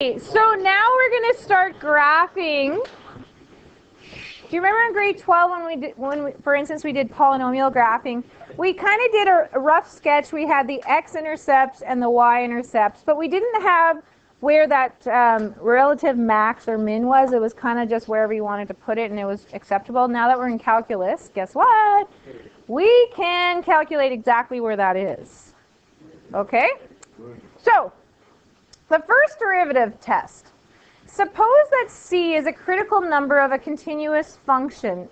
So now we're going to start graphing. Do you remember in grade 12 for instance, we did polynomial graphing? We kind of did a rough sketch. We had the x-intercepts and the y-intercepts, but we didn't have where that relative max or min was. It was kind of just wherever you wanted to put it, and it was acceptable. Now that we're in calculus, guess what? We can calculate exactly where that is. Okay? So, the first derivative test. Suppose that c is a critical number of a continuous function.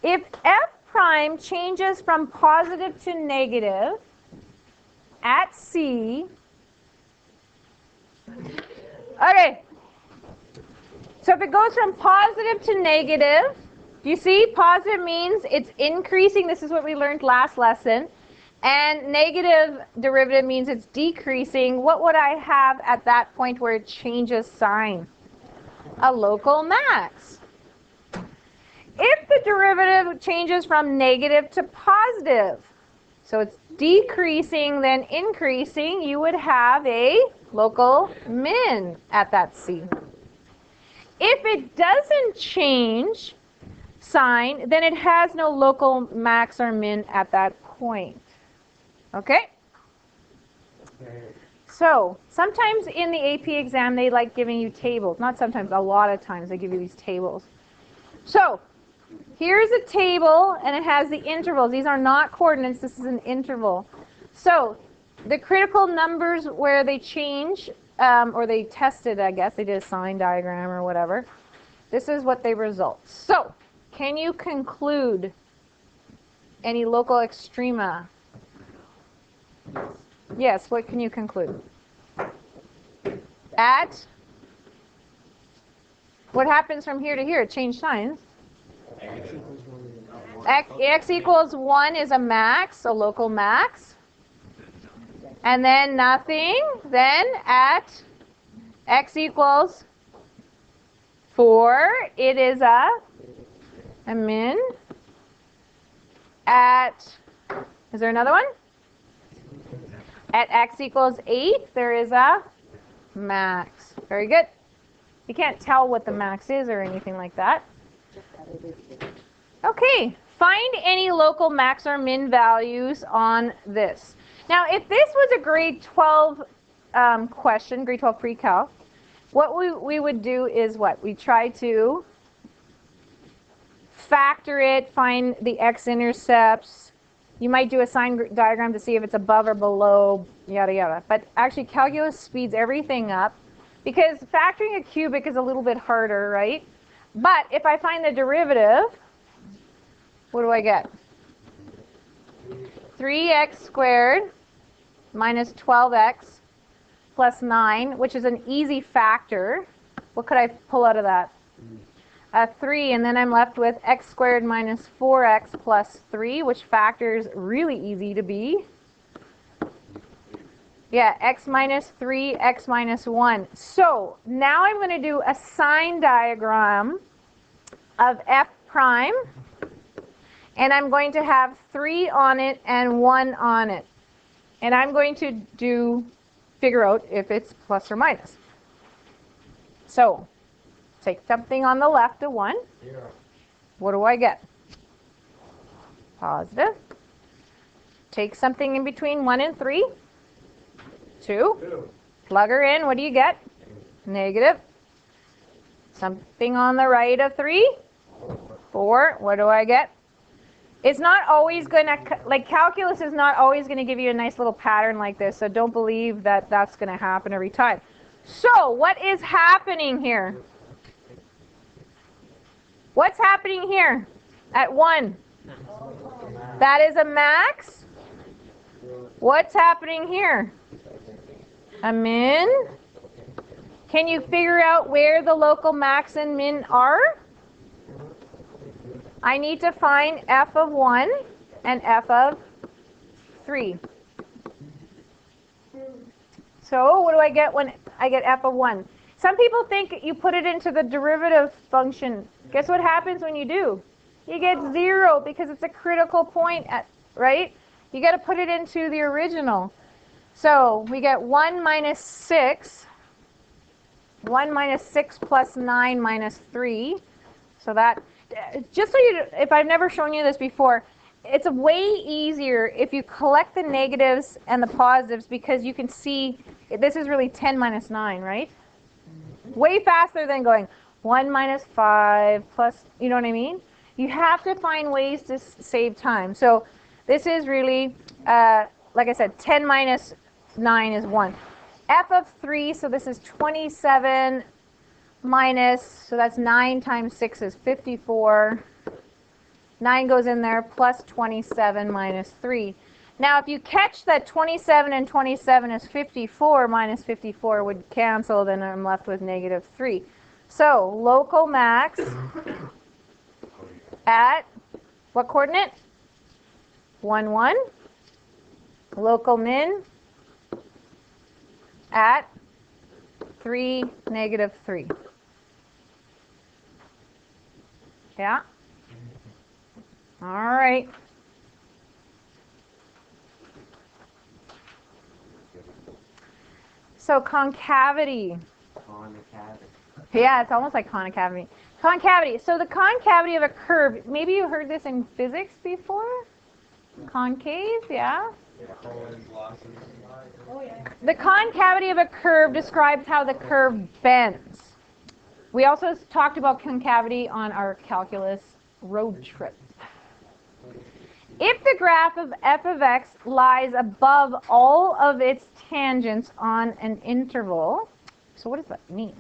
If f prime changes from positive to negative at c, okay, so if it goes from positive to negative, do you see? Positive means it's increasing. This is what we learned last lesson. And negative derivative means it's decreasing. What would I have at that point where it changes sign? A local max. If the derivative changes from negative to positive, so it's decreasing then increasing, you would have a local min at that c. If it doesn't change sign, then it has no local max or min at that point. Okay? So, sometimes in the AP exam they like giving you tables. Not sometimes, a lot of times they give you these tables. So, here's a table and it has the intervals. These are not coordinates, this is an interval. So, the critical numbers where they change, or they tested, I guess, they did a sign diagram or whatever. This is what they result. So, can you conclude any local extrema? Yes, what can you conclude? At? What happens from here to here? It changed signs. X equals 1 is a max, a local max. And then nothing. Then at x equals 4, it is a min. At, is there another one? At x equals 8, there is a max. Very good. You can't tell what the max is or anything like that. Okay, find any local max or min values on this. Now, if this was a grade 12 question, grade 12 pre-calc, what we would do is what? We try to factor it, find the x-intercepts. You might do a sign diagram to see if it's above or below, yada yada. But actually calculus speeds everything up because factoring a cubic is a little bit harder, right? But if I find the derivative, what do I get? 3x squared minus 12x plus 9, which is an easy factor. What could I pull out of that? 3, and then I'm left with x squared minus 4x plus 3, which factors really easy to be. Yeah, x minus 3, x minus 1. So now I'm going to do a sign diagram of f prime, and I'm going to have 3 on it and 1 on it. And I'm going to figure out if it's plus or minus. So take something on the left of 1. Yeah. What do I get? Positive. Take something in between 1 and 3. 2. Plug her in. What do you get? Negative. Something on the right of 3. 4. What do I get? It's not always going to, like calculus is not always going to give you a nice little pattern like this, so don't believe that that's going to happen every time. So what is happening here? What's happening here at 1? That is a max. What's happening here? A min. Can you figure out where the local max and min are? I need to find f of 1 and f of 3. So what do I get when I get f of 1? Some people think you put it into the derivative function. Guess what happens when you do? You get 0 because it's a critical point, right? You got to put it into the original. So we get 1 minus 6 1 minus 6 plus 9 minus 3. So that, just so you, if I've never shown you this before, it's way easier if you collect the negatives and the positives, because you can see this is really 10 minus 9, right? Way faster than going 1 minus 5 plus, you know what I mean? You have to find ways to save time. So this is really, like I said, 10 minus 9 is 1. F of 3, so this is 27 minus, so that's 9 times 6 is 54. 9 goes in there, plus 27 minus 3. Now, if you catch that 27 and 27 is 54, minus 54 would cancel, then I'm left with negative 3. So, local max at what coordinate? 1, 1. Local min at 3, negative 3. Yeah? All right. So concavity. Yeah, it's almost like concavity. Concavity. So the concavity of a curve, maybe you heard this in physics before? Concave, yeah? The concavity of a curve describes how the curve bends. We also talked about concavity on our calculus road trip. If the graph of f of x lies above all of its tangents on an interval, so what does that mean?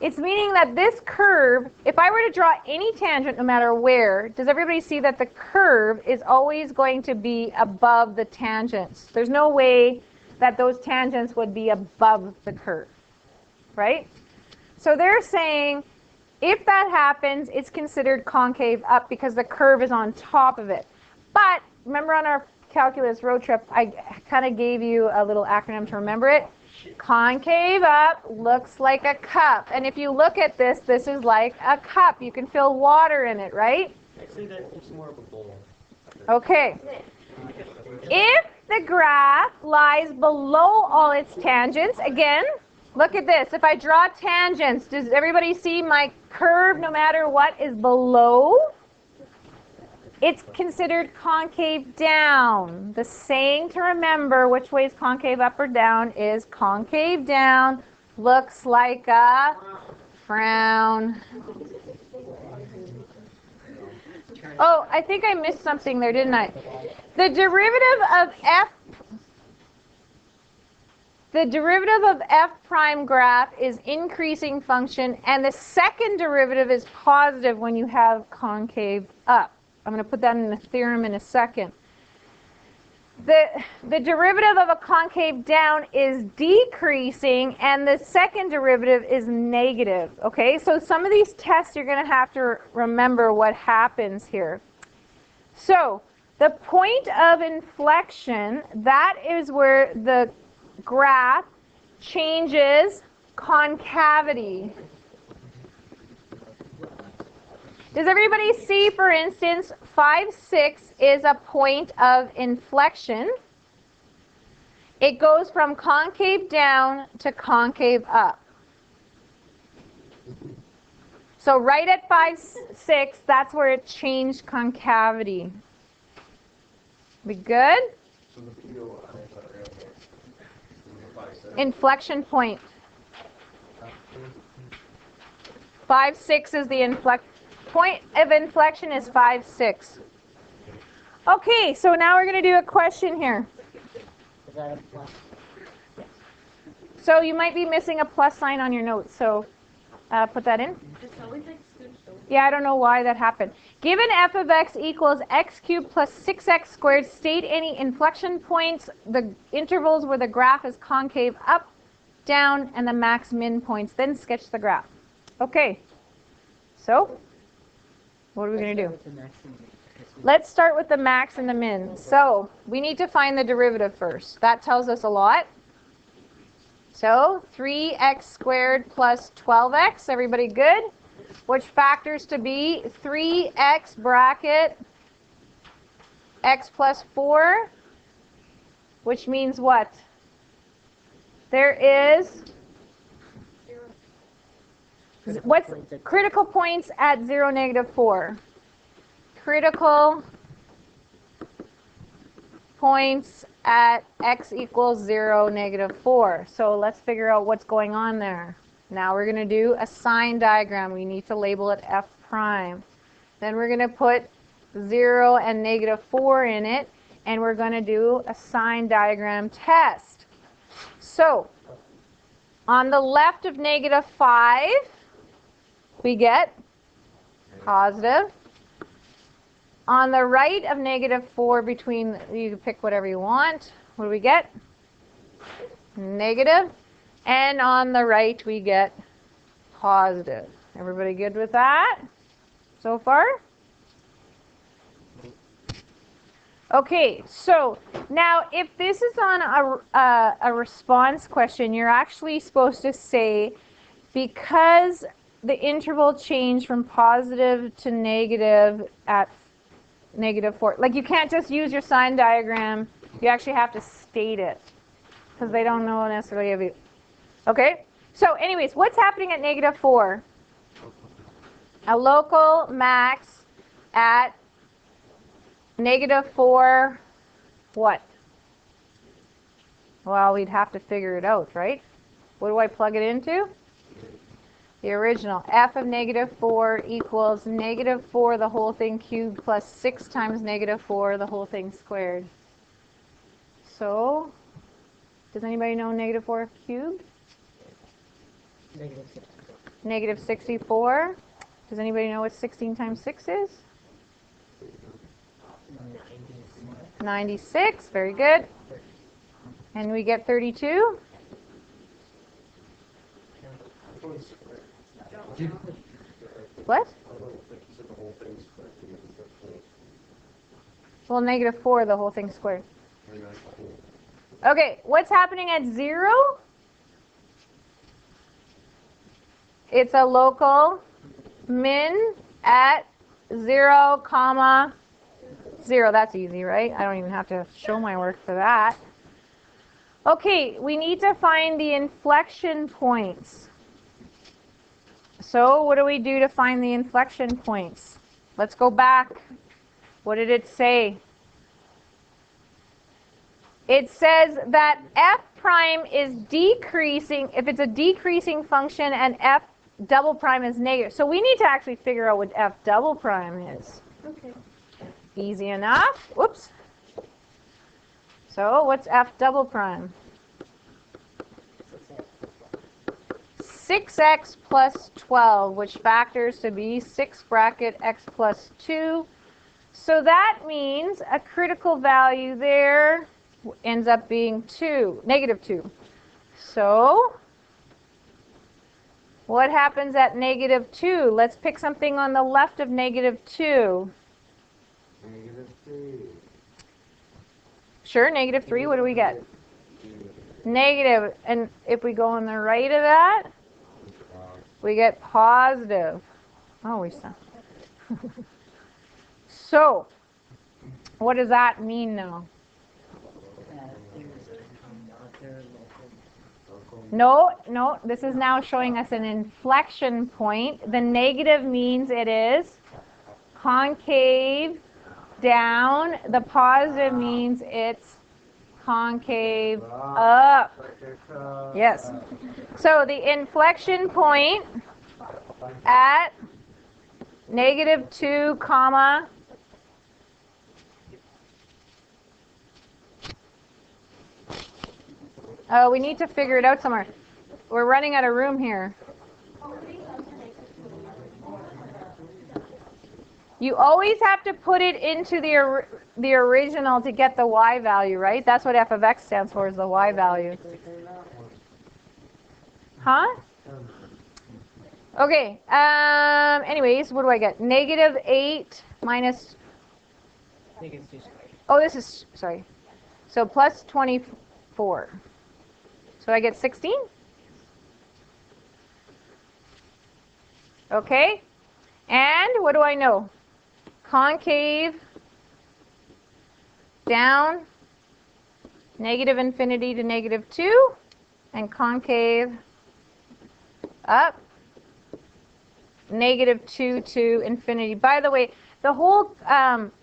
It's meaning that this curve, if I were to draw any tangent no matter where, does everybody see that the curve is always going to be above the tangents? There's no way that those tangents would be above the curve, right? So they're saying if that happens, it's considered concave up because the curve is on top of it. But remember on our calculus road trip, I kind of gave you a little acronym to remember it. Concave up looks like a cup. And if you look at this, this is like a cup. You can fill water in it, right? Actually, that's more of a bowl. Okay. If the graph lies below all its tangents, again, look at this. If I draw tangents, does everybody see my curve, no matter what, is below? It's considered concave down. The saying to remember which way is concave up or down is concave down looks like a frown. Oh, I think I missed something there, didn't I? The derivative of f prime graph is increasing function, and the second derivative is positive when you have concave up. I'm going to put that in the theorem in a second. The derivative of a concave down is decreasing, and the second derivative is negative. Okay, so some of these tests you're going to have to remember what happens here. So the point of inflection, that is where the graph changes concavity. Does everybody see, for instance, 5, 6 is a point of inflection. It goes from concave down to concave up. So right at 5, 6, that's where it changed concavity. We good? Inflection point. 5, 6 is the point of inflection is 5, 6. Okay, so now we're going to do a question here. Is that a plus? So you might be missing a plus sign on your notes, so put that in. Yeah, I don't know why that happened. Given f of x equals x cubed plus 6x squared, state any inflection points, the intervals where the graph is concave up, down, and the max min points. Then sketch the graph. Okay, so what are we going to do? Let's start with the max and the min. So we need to find the derivative first. That tells us a lot. So 3x squared plus 12x. Everybody good? Which factors to be 3x bracket x plus 4, which means what? There is What's critical points at 0, -4? Critical points at x equals 0, -4. So let's figure out what's going on there. Now we're going to do a sign diagram. We need to label it f prime. Then we're going to put 0 and -4 in it, and we're going to do a sign diagram test. So on the left of -5, we get positive. On the right of -4, between, you can pick whatever you want. What do we get? Negative. And on the right, we get positive. Everybody good with that so far? Okay, so now if this is on a response question, you're actually supposed to say, because the interval changed from positive to negative at -4. Like, you can't just use your sign diagram. You actually have to state it, because they don't know necessarily if you. Okay, so anyways, what's happening at -4? A local max at -4, what? Well, we'd have to figure it out, right? What do I plug it into? The original. F of -4 equals -4 the whole thing cubed plus 6 times -4 the whole thing squared. So, does anybody know -4 cubed? -64. Does anybody know what 16 times 6 is? 96. Very good. And we get 32. What? Well, -4 the whole thing squared. Okay, what's happening at 0? It's a local min at 0, 0. That's easy, right? I don't even have to show my work for that. Okay, we need to find the inflection points. So what do we do to find the inflection points? Let's go back. What did it say? It says that f prime is decreasing if it's a decreasing function, and f double prime is negative. So we need to actually figure out what f double prime is. Okay. Easy enough. Whoops. So what's f double prime? 6x plus 12, which factors to be 6 bracket x plus 2. So that means a critical value there ends up being -2. So what happens at -2? Let's pick something on the left of -2. -3. Sure, -3. What do we get? Negative. And if we go on the right of that, we get positive. Oh, we saw. So, what does that mean now? No, this is now showing us an inflection point. The negative means it is concave down. The positive means it's concave up. Yes. So the inflection point at -2, comma, oh, we need to figure it out somewhere. We're running out of room here. You always have to put it into the original to get the y value, right? That's what f of x stands for, is the y value. Huh? Okay. Anyways, what do I get? -8 minus. Oh, this is, sorry. So plus 24. So I get 16? Okay. And what do I know? Concave down, -infinity to -2, and concave up, -2 to infinity. By the way, the whole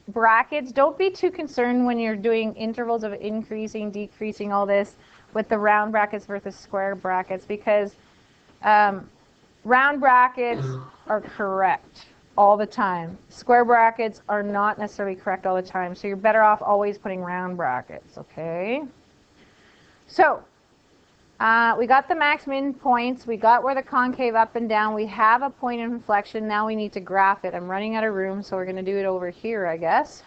brackets, don't be too concerned when you're doing intervals of increasing, decreasing, all this with the round brackets versus square brackets, because round brackets are correct all the time. Square brackets are not necessarily correct all the time, so you're better off always putting round brackets, okay? So we got the max min points, we got where the concave up and down, we have a point of inflection, now we need to graph it. I'm running out of room, so we're going to do it over here, I guess.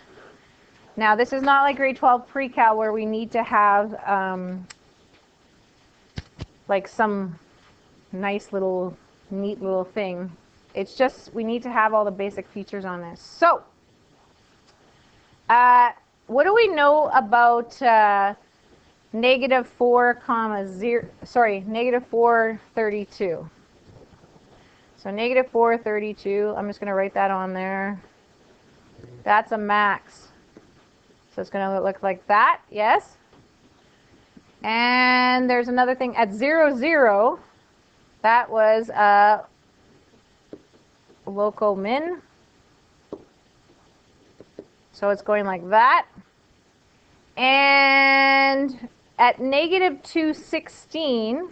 Now this is not like grade 12 pre-cal where we need to have like some nice little, neat little thing. It's just, we need to have all the basic features on this. So, what do we know about -4,32? So -4,32, I'm just going to write that on there. That's a max. So it's going to look like that, yes? And there's another thing at 0, 0, that was a local min. So it's going like that. And at -216,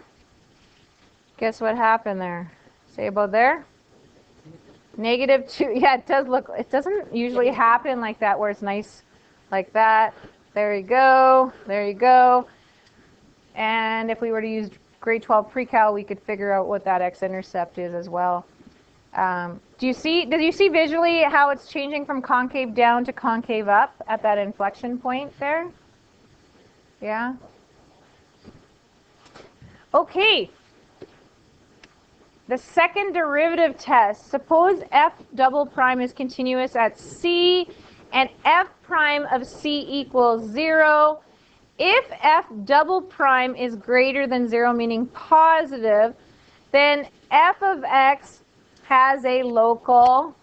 guess what happened there? Say about there? -2, yeah, it does look, it doesn't usually happen like that where it's nice like that. There you go, there you go. And if we were to use grade 12 pre-cal, we could figure out what that x-intercept is as well. Do you see visually how it's changing from concave down to concave up at that inflection point there? Yeah? Okay. The second derivative test. Suppose f double prime is continuous at c and f prime of c equals 0. If f double prime is greater than 0, meaning positive, then f of x has a local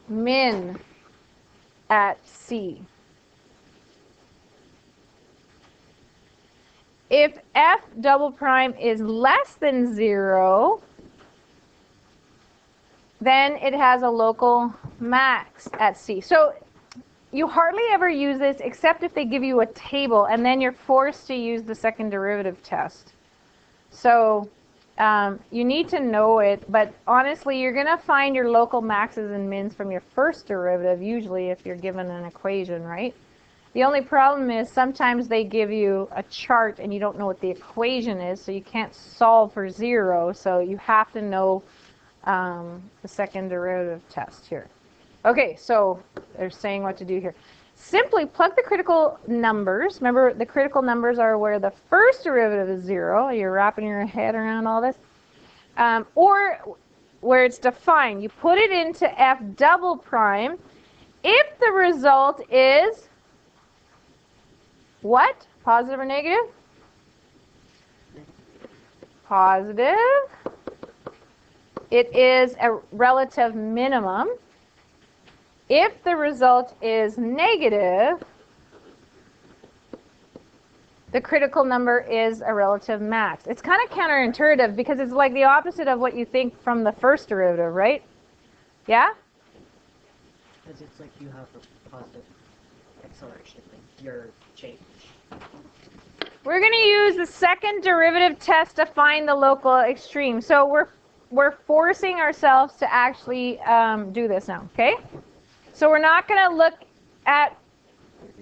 min at c. If f double prime is less than 0, then it has a local max at c. So you hardly ever use this except if they give you a table, and then you're forced to use the second derivative test. So you need to know it, but honestly, you're going to find your local maxes and mins from your first derivative, usually if you're given an equation, right? The only problem is sometimes they give you a chart and you don't know what the equation is, so you can't solve for 0, so you have to know the second derivative test here. Okay, so they're saying what to do here. Simply plug the critical numbers. Remember, the critical numbers are where the first derivative is 0. You're wrapping your head around all this. Or where it's defined. You put it into f double prime. If the result is what? Positive or negative? Positive. It is a relative minimum. If the result is negative, the critical number is a relative max. It's kind of counterintuitive because it's like the opposite of what you think from the first derivative, right? Yeah? Because it's like you have a positive acceleration, like your change. We're going to use the second derivative test to find the local extreme. So we're forcing ourselves to actually do this now, okay? So we're not going to look at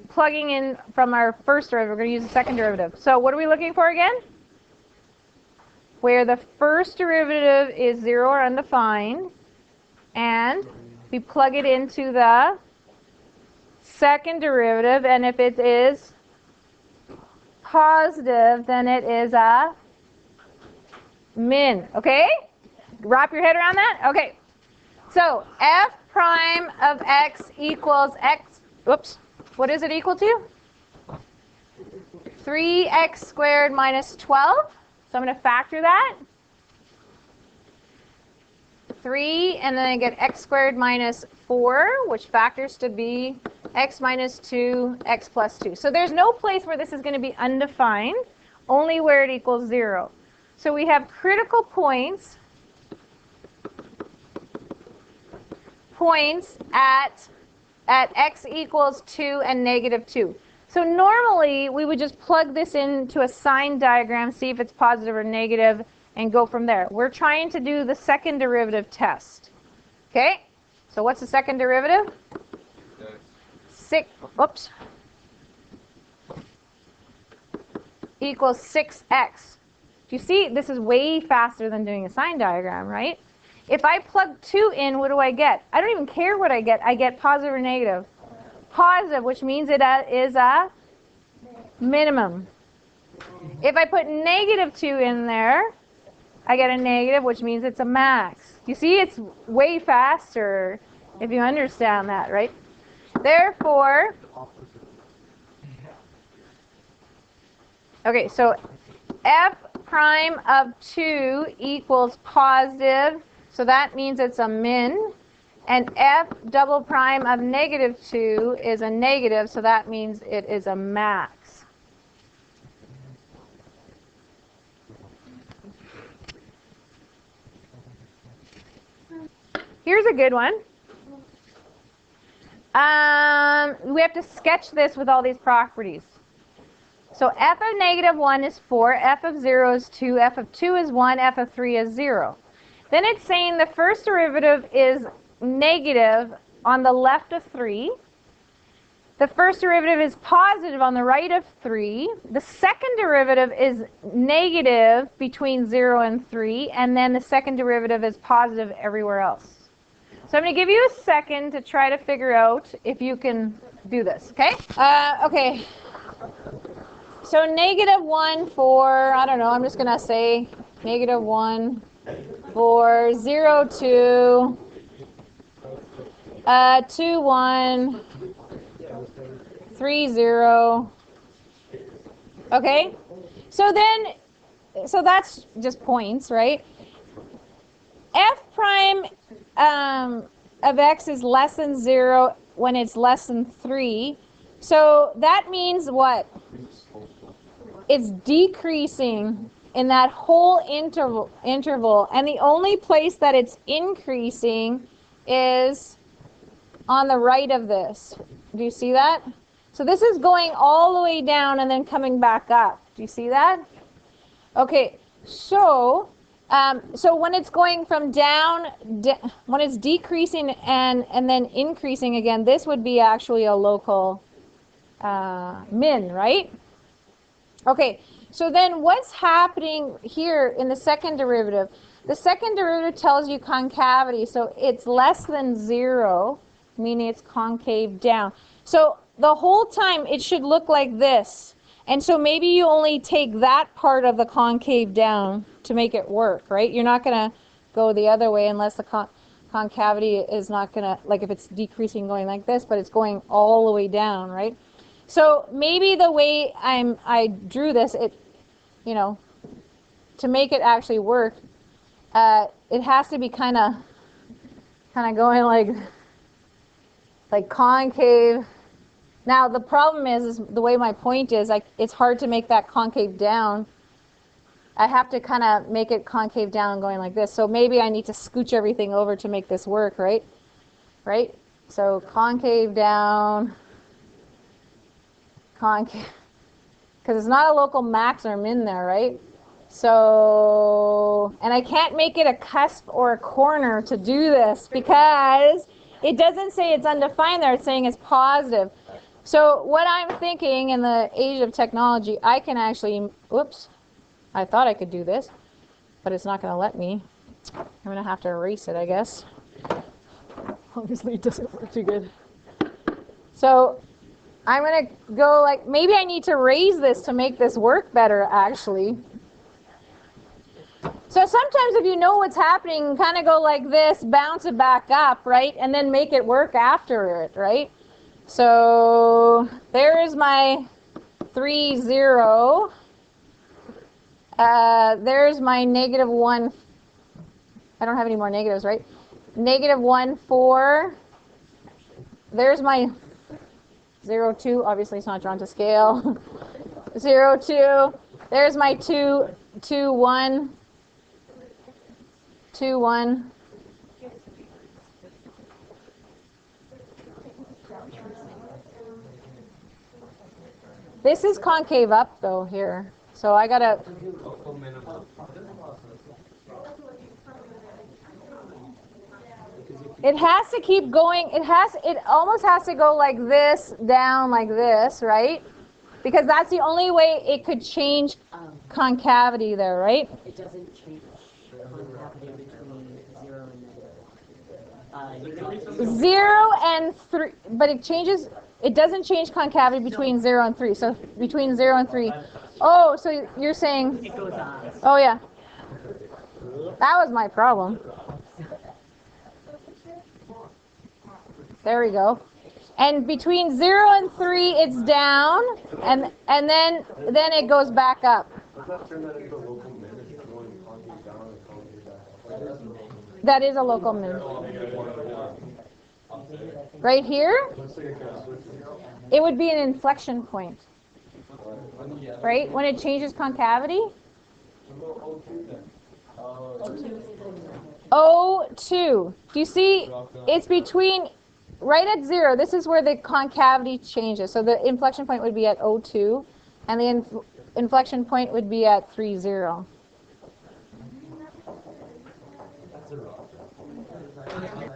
plugging in from our first derivative. We're going to use the second derivative. So what are we looking for again? Where the first derivative is 0 or undefined, and we plug it into the second derivative, and if it is positive, then it is a min. Okay? Wrap your head around that? Okay. So f prime of x equals x, whoops, what is it equal to? 3x squared minus 12. So I'm going to factor that. 3, and then I get x squared minus 4, which factors to be x minus 2, x plus 2. So there's no place where this is going to be undefined, only where it equals 0. So we have critical points points at x equals 2 and negative 2. So normally we would just plug this into a sign diagram, see if it's positive or negative, and go from there. We're trying to do the second derivative test. Okay? So what's the second derivative? 6, oops, equals 6x. Do you see? This is way faster than doing a sign diagram, right? If I plug 2 in, what do I get? I don't even care what I get. I get positive or negative. Positive, which means it is a minimum. If I put negative 2 in there, I get a negative, which means it's a max. You see, it's way faster if you understand that, right? Therefore, okay, so f prime of 2 equals positive, so that means it's a min. And f double prime of negative 2 is a negative, so that means it is a max. Here's a good one. We have to sketch this with all these properties. So f of negative 1 is 4, f of 0 is 2, f of 2 is 1, f of 3 is 0. Then it's saying the first derivative is negative on the left of 3. The first derivative is positive on the right of 3. The second derivative is negative between 0 and 3. And then the second derivative is positive everywhere else. So I'm going to give you a second to try to figure out if you can do this, okay? Okay. So negative 1 for, I don't know, I'm just going to say negative 1 for 0, 2, 2, 1, 3, 0. Okay? So that's just points, right? F prime of x is less than 0 when it's less than 3. So that means what? It's decreasing in that whole interval. And the only place that it's increasing is on the right of this. Do you see that? So this is going all the way down and then coming back up. Do you see that? Okay, so when it's going from down, when it's decreasing and then increasing again, this would be actually a local min, right? Okay, so then what's happening here in the second derivative? The second derivative tells you concavity, so it's less than 0, meaning it's concave down. So the whole time it should look like this. And so maybe you only take that part of the concave down to make it work, right? You're not going to go the other way unless the concavity is not going to, like if it's decreasing going like this, but it's going all the way down, right? So maybe the way I drew this, to make it actually work, it has to be kind of going like concave. Now the problem is the way my point is, it's hard to make that concave down. I have to kind of make it concave down going like this. So maybe I need to scooch everything over to make this work, right? Right? So concave down, concave, because it's not a local max or min there, right? So, and I can't make it a cusp or a corner to do this because it doesn't say it's undefined there. It's saying it's positive. So what I'm thinking in the age of technology, I can actually, whoops, I thought I could do this, but it's not going to let me. I'm going to have to erase it, I guess. Obviously it doesn't work too good. So I'm going to go like, maybe I need to raise this to make this work better, actually. So sometimes if you know what's happening, kind of go like this, bounce it back up, right? And then make it work after it, right? So there is my 3, 0. There's my negative 1. I don't have any more negatives, right? Negative 1, 4. There's my 0, 2. Obviously, it's not drawn to scale. 0, 2. There's my 2, 2, 1. 2, 1. This is concave up though here. So I gotta, Local minimum. it has to keep going, it almost has to go like this, down like this, right? Because that's the only way it could change concavity there, right? It doesn't change concavity between 0 and negative. 0 and 3, but it doesn't change concavity between 0 and 3. So between 0 and 3. Oh, so you're saying, It goes on. oh yeah. That was my problem. There we go. And between 0 and 3, it's down, and then it goes back up. That is a local min. Right here, it would be an inflection point. Right? When it changes concavity. O2. Do you see? It's between, right at 0, this is where the concavity changes. So the inflection point would be at O2, and the inflection point would be at 3, 0.